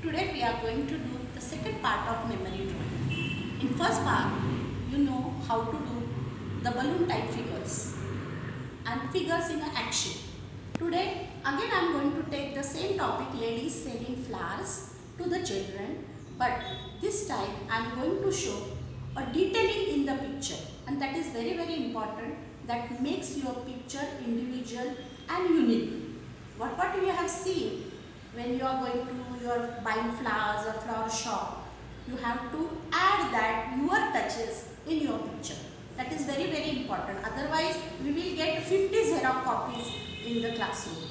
Today we are going to do the second part of memory drawing. In first part, you know how to do the balloon type figures and figures in action. Today again I am going to take the same topic, ladies selling flowers, to the children, but this time I am going to show a detailing in the picture, and that is very important, that makes your picture individual and unique. What you have seen when you are going to your buying flowers or flower shop, you have to add that your touches in your picture. That is very important. Otherwise, we will get 50 Xerox copies in the classroom.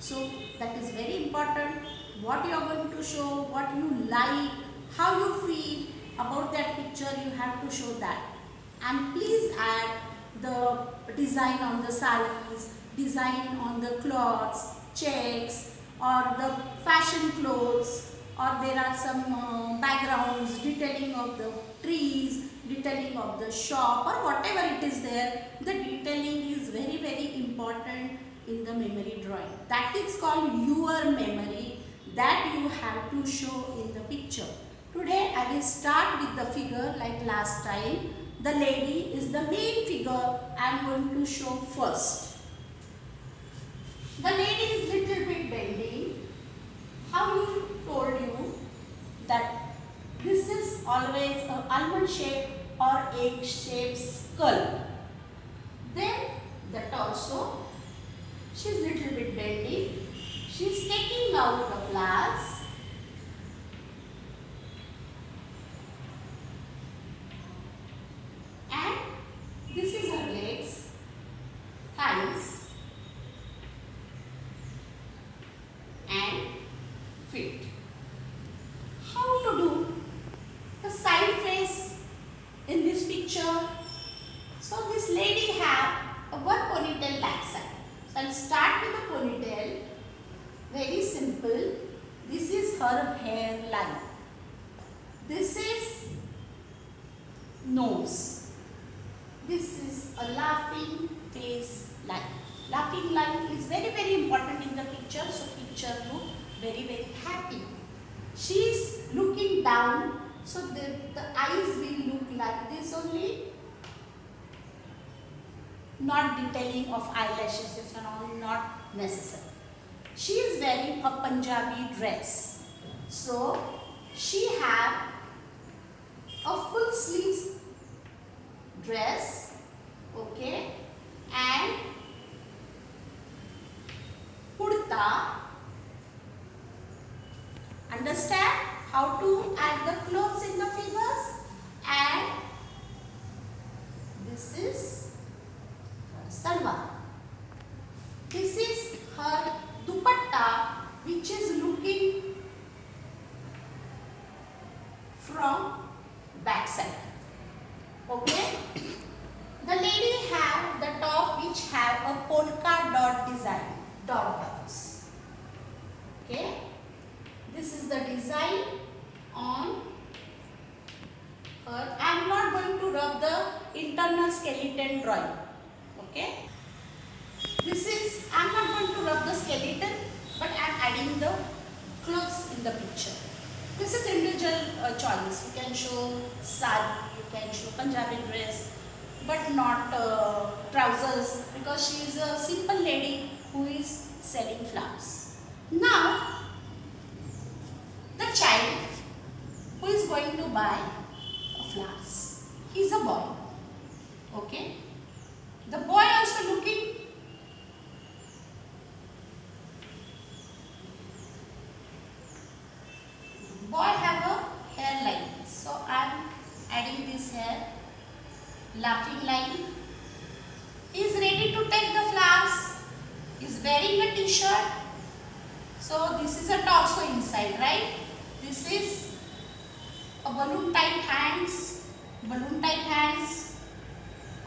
So that is very important. What you are going to show, what you like, how you feel about that picture, you have to show that. And please add the design on the sarees, design on the cloths, checks, or the fashion clothes, or there are some backgrounds, detailing of the trees, detailing of the shop, or whatever it is there. The detailing is very important in the memory drawing. That is called your memory, that you have to show in the picture. Today I will start with the figure like last time. The lady is the main figure I am going to show first. The lady is little bit bending. How you told you that this is always an almond shape or egg shaped skull. Then the torso, she is little bit bending. She is taking out the flowers. And this is her legs, thighs and feet. How to do the side face in this picture? So this lady have a one ponytail back side. So I'll start with the ponytail. Very simple. This is her hairline. This is nose. This is a laughing face line. Laughing line is very important in the picture. So picture look very happy. She is looking down. So the eyes will look like this only. Not detailing of eyelashes and all, not necessary. She is wearing a Punjabi dress. So she have a full sleeves dress, okay, and kurta. Understand how to add the clothes in the figures? And this is her salwar. This is her dupatta, which is looking from back side. Okay. The lady have the top which have a polka dot design, dot dots. Okay. This is the design on her. I am not going to rub the internal skeleton drawing. Okay. This is, I am not going to rub the skeleton, but I am adding the clothes in the picture. This is individual choice. You can show sari, you can show Punjabi dress, but not trousers, because she is a simple lady who is selling flowers. Now, the child who is going to buy flowers, he is a boy. Okay. The boy also looking boy have a hairline, so I am adding this hair, laughing line. He is ready to take the flowers. He is wearing a t-shirt. So this is a torso inside, right? This is a balloon type hands.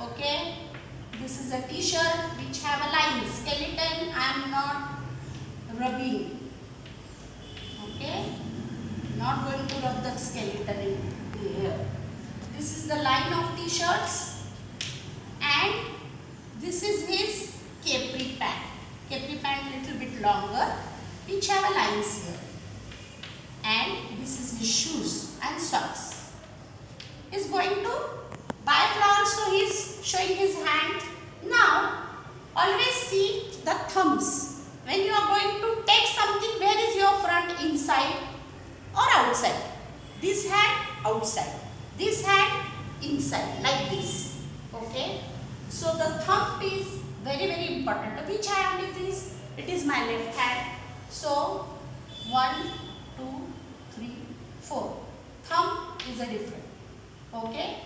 Okay. This is a t-shirt which have a line. Skeleton I am not rubbing. Okay. Not going to rub the skeleton in here. This is the line of t-shirts, and this is his capri pant. Capri pant little bit longer, which have a lines here. And and socks. He's going to buy flowers, so he's showing his hand. Now, always see the thumbs. When you are going to take something, where is your front, inside or outside? This hand outside, this hand inside, like this. Okay. So the thumb is very important. Which hand is this? It is my left hand. So 1, 2, 3, 4. Thumb is a different. Okay.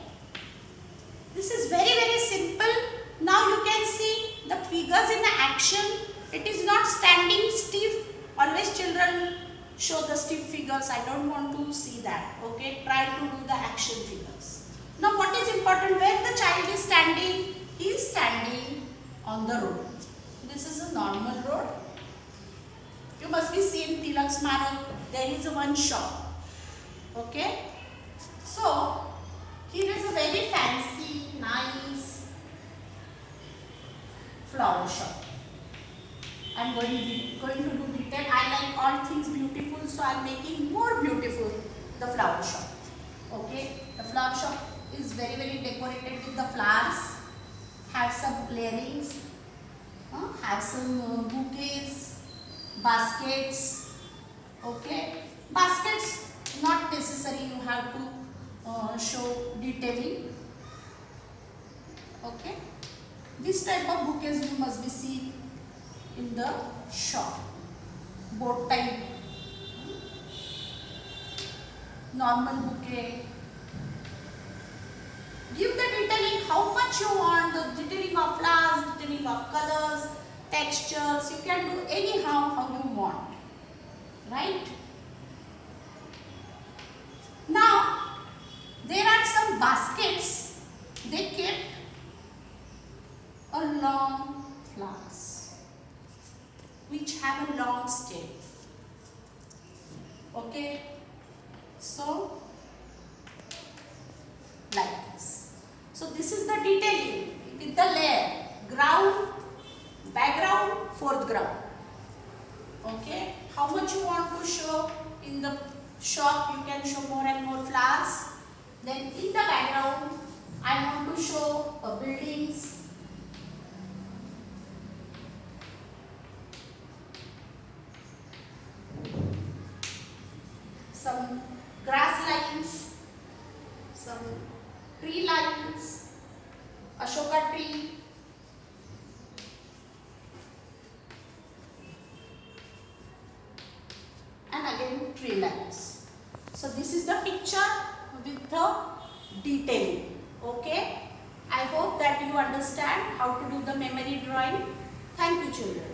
This is very simple. Now you can see the figures in the action. It is not standing stiff. Always children show the stiff figures. I don't want to see that. Okay. Try to do the action figures. Now what is important? Where the child is standing? He is standing on the road. This is a normal road. You must be seen Tilak Smarak. There is one shop. Okay. So here is a very fancy, nice flower shop. I am going to do detail. I like all things beautiful, so I am making more beautiful the flower shop. Okay. The flower shop is very decorated with the flowers. Have some layerings. Have some bouquets, baskets. Okay. Baskets not necessary. You have to show detailing. Okay. This type of bouquets you must be seen in the shop. Boat type, normal bouquet. Give the detailing how much you want, the detailing of flowers, detailing of colors, textures. You can do anyhow how you want. Right? Now, there are some baskets. They kept a long flowers which have a long stem. Okay. So, like this. So this is the detailing with the layer, ground, background, foreground. Okay. How much you want to show in the shop? You can show more and more flowers. Then in the background, I want to show buildings. Some grass lines, some tree lines, Ashoka tree, and again tree lines. So this is the picture with the detailing. Okay. I hope that you understand how to do the memory drawing. Thank you, children.